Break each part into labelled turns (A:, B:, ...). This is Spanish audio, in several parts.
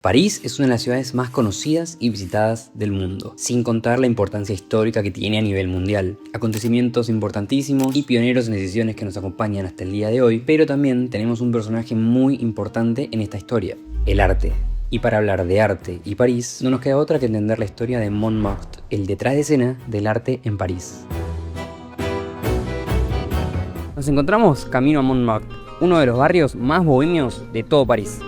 A: París es una de las ciudades más conocidas y visitadas del mundo, sin contar la importancia histórica que tiene a nivel mundial. Acontecimientos importantísimos y pioneros en decisiones que nos acompañan hasta el día de hoy, pero también tenemos un personaje muy importante en esta historia, el arte. Y para hablar de arte y París, no nos queda otra que entender la historia de Montmartre, el detrás de escena del arte en París. Nos encontramos camino a Montmartre, uno de los barrios más bohemios de todo París.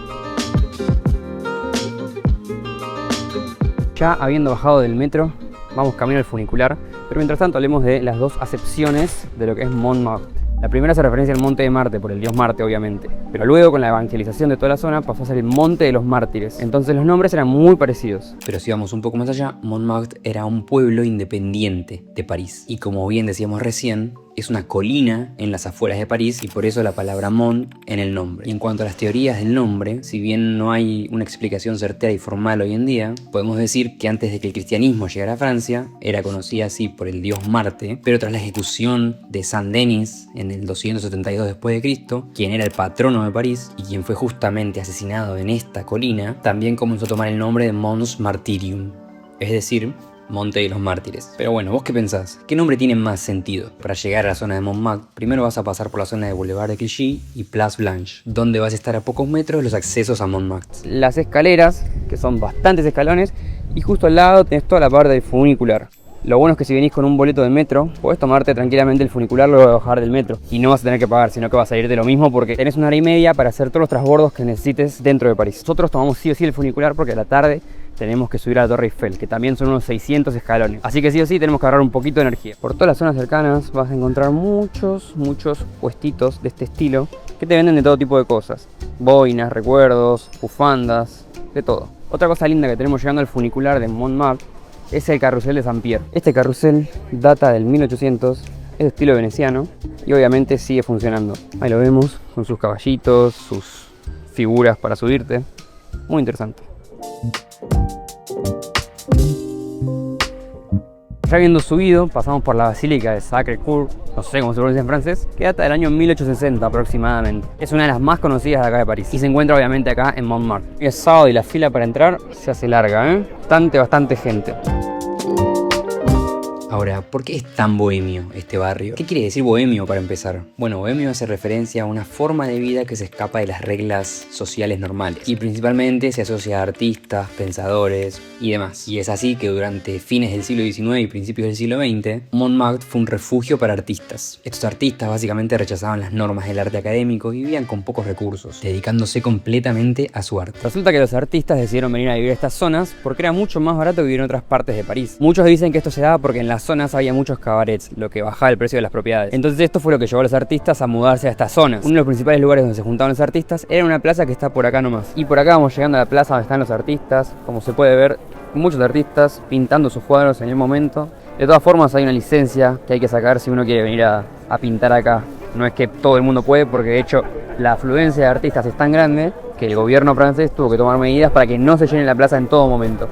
A: Ya habiendo bajado del metro, vamos camino al funicular, pero mientras tanto hablemos de las dos acepciones de lo que es Montmartre. La primera hace referencia al Monte de Marte, por el dios Marte obviamente, pero luego con la evangelización de toda la zona pasó a ser el Monte de los Mártires, entonces los nombres eran muy parecidos. Pero si vamos un poco más allá, Montmartre era un pueblo independiente de París, y como bien decíamos recién, es una colina en las afueras de París y por eso la palabra Mont en el nombre. Y en cuanto a las teorías del nombre, si bien no hay una explicación certera y formal hoy en día, podemos decir que antes de que el cristianismo llegara a Francia, era conocida así por el dios Marte, pero tras la ejecución de Saint-Denis en el 272 después de Cristo, quien era el patrono de París y quien fue justamente asesinado en esta colina, también comenzó a tomar el nombre de Mons Martyrium, es decir, Monte de los Mártires. Pero bueno, ¿vos qué pensás? ¿Qué nombre tiene más sentido? Para llegar a la zona de Montmartre, primero vas a pasar por la zona de Boulevard de Clichy y Place Blanche, donde vas a estar a pocos metros de los accesos a Montmartre. Las escaleras, que son bastantes escalones, y justo al lado tenés toda la parte del funicular. Lo bueno es que si venís con un boleto de metro, podés tomarte tranquilamente el funicular luego de bajar del metro. Y no vas a tener que pagar, sino que vas a ir de lo mismo porque tenés una hora y media para hacer todos los transbordos que necesites dentro de París. Nosotros tomamos sí o sí el funicular porque a la tarde tenemos que subir a la Torre Eiffel, que también son unos 600 escalones. Así que sí o sí tenemos que agarrar un poquito de energía. Por todas las zonas cercanas vas a encontrar muchos puestitos de este estilo que te venden de todo tipo de cosas. Boinas, recuerdos, bufandas, de todo. Otra cosa linda que tenemos llegando al funicular de Montmartre es el carrusel de Saint-Pierre. Este carrusel data del 1800, es de estilo veneciano y obviamente sigue funcionando. Ahí lo vemos con sus caballitos, sus figuras para subirte. Muy interesante. Ya habiendo subido, pasamos por la Basílica de Sacré-Cœur, no sé cómo se pronuncia en francés, que data del año 1860 aproximadamente. Es una de las más conocidas de acá de París y se encuentra obviamente acá en Montmartre. Hoy es sábado y la fila para entrar se hace larga, bastante gente. Ahora, ¿por qué es tan bohemio este barrio? ¿Qué quiere decir bohemio para empezar? Bueno, bohemio hace referencia a una forma de vida que se escapa de las reglas sociales normales y principalmente se asocia a artistas, pensadores y demás. Y es así que durante fines del siglo XIX y principios del siglo XX, Montmartre fue un refugio para artistas. Estos artistas básicamente rechazaban las normas del arte académico y vivían con pocos recursos, dedicándose completamente a su arte. Resulta que los artistas decidieron venir a vivir a estas zonas porque era mucho más barato vivir en otras partes de París. Muchos dicen que esto se daba porque en las zonas había muchos cabarets, lo que bajaba el precio de las propiedades. Entonces esto fue lo que llevó a los artistas a mudarse a estas zonas. Uno de los principales lugares donde se juntaban los artistas era una plaza que está por acá nomás. Y por acá vamos llegando a la plaza donde están los artistas. Como se puede ver, muchos artistas pintando sus cuadros en el momento. De todas formas hay una licencia que hay que sacar si uno quiere venir a pintar acá. No es que todo el mundo puede, porque de hecho la afluencia de artistas es tan grande que el gobierno francés tuvo que tomar medidas para que no se llene la plaza en todo momento.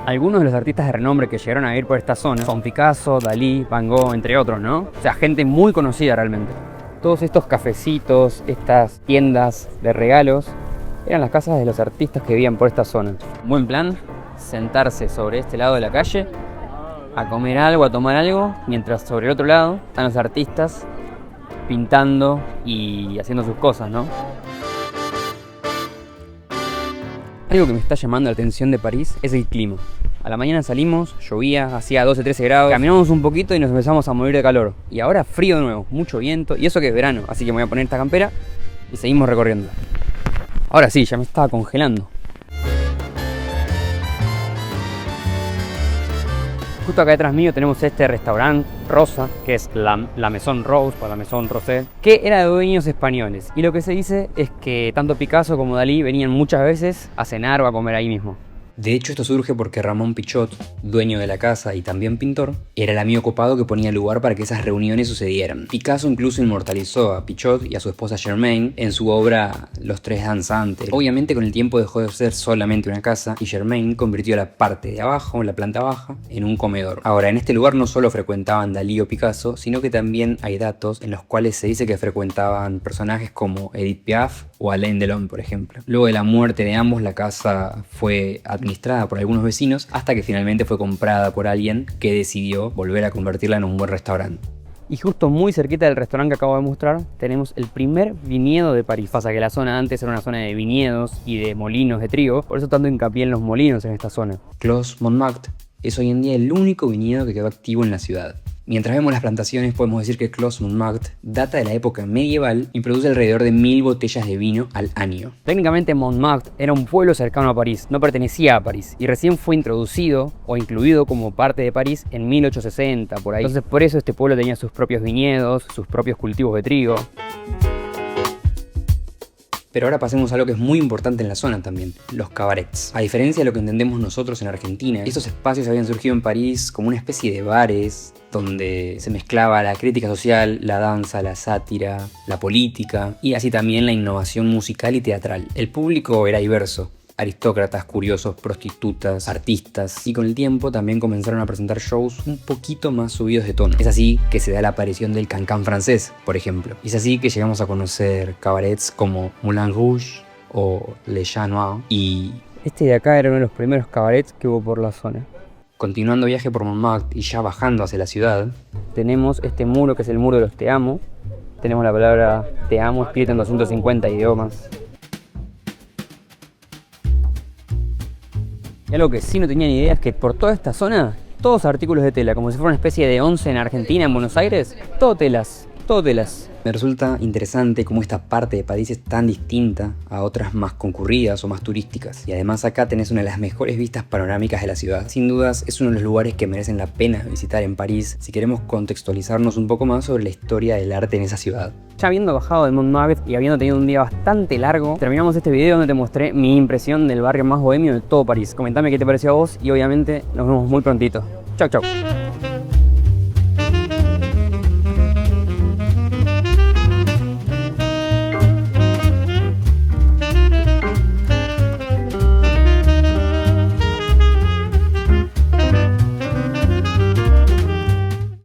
A: Algunos de los artistas de renombre que llegaron a vivir por esta zona son Picasso, Dalí, Van Gogh, entre otros, ¿no? O sea, gente muy conocida realmente. Todos estos cafecitos, estas tiendas de regalos, eran las casas de los artistas que vivían por esta zona. Un buen plan, sentarse sobre este lado de la calle, a comer algo, a tomar algo, mientras sobre el otro lado están los artistas pintando y haciendo sus cosas, ¿no? Algo que me está llamando la atención de París es el clima. A la mañana salimos, llovía, hacía 12-13 grados, caminamos un poquito y nos empezamos a morir de calor. Y ahora frío de nuevo, mucho viento, y eso que es verano, así que me voy a poner esta campera y seguimos recorriendo. Ahora sí, ya me estaba congelando. Justo acá detrás mío tenemos este restaurante rosa, que es la Maison Rose o la Maison Rosé, que era de dueños españoles. Y lo que se dice es que tanto Picasso como Dalí venían muchas veces a cenar o a comer ahí mismo. De hecho, esto surge porque Ramón Pichot, dueño de la casa y también pintor, era el amigo copado que ponía lugar para que esas reuniones sucedieran. Picasso incluso inmortalizó a Pichot y a su esposa Germaine en su obra Los Tres Danzantes. Obviamente con el tiempo dejó de ser solamente una casa y Germaine convirtió la parte de abajo, la planta baja, en un comedor. Ahora, en este lugar no solo frecuentaban Dalí o Picasso, sino que también hay datos en los cuales se dice que frecuentaban personajes como Edith Piaf o Alain Delon, por ejemplo. Luego de la muerte de ambos, la casa fue administrada por algunos vecinos hasta que finalmente fue comprada por alguien que decidió volver a convertirla en un buen restaurante. Y justo muy cerquita del restaurante que acabo de mostrar tenemos el primer viñedo de París. Pasa que la zona antes era una zona de viñedos y de molinos de trigo, por eso tanto hincapié en los molinos en esta zona. Clos Montmartre es hoy en día el único viñedo que quedó activo en la ciudad. Mientras vemos las plantaciones, podemos decir que Clos Montmartre data de la época medieval y produce alrededor de 1000 botellas de vino al año. Técnicamente Montmartre era un pueblo cercano a París, no pertenecía a París y recién fue introducido o incluido como parte de París en 1860, por ahí. Entonces por eso este pueblo tenía sus propios viñedos, sus propios cultivos de trigo. Pero ahora pasemos a algo que es muy importante en la zona también, los cabarets. A diferencia de lo que entendemos nosotros en Argentina, estos espacios habían surgido en París como una especie de bares donde se mezclaba la crítica social, la danza, la sátira, la política y así también la innovación musical y teatral. El público era diverso. Aristócratas, curiosos, prostitutas, artistas, y con el tiempo también comenzaron a presentar shows un poquito más subidos de tono. Es así que se da la aparición del cancan francés, por ejemplo. Y es así que llegamos a conocer cabarets como Moulin Rouge o Le Chat Noir, y este de acá era uno de los primeros cabarets que hubo por la zona. Continuando viaje por Montmartre y ya bajando hacia la ciudad, tenemos este muro que es el muro de los Te Amo. Tenemos la palabra Te Amo escrita en 250 idiomas. Y algo que sí no tenía ni idea es que por toda esta zona, todos artículos de tela, como si fuera una especie de once en Argentina, en Buenos Aires, todo telas, todo telas. Me resulta interesante cómo esta parte de París es tan distinta a otras más concurridas o más turísticas. Y además acá tenés una de las mejores vistas panorámicas de la ciudad. Sin dudas es uno de los lugares que merecen la pena visitar en París si queremos contextualizarnos un poco más sobre la historia del arte en esa ciudad. Ya habiendo bajado de Montmartre y habiendo tenido un día bastante largo, terminamos este video donde te mostré mi impresión del barrio más bohemio de todo París. Comentame qué te pareció a vos y obviamente nos vemos muy prontito. Chau, chau.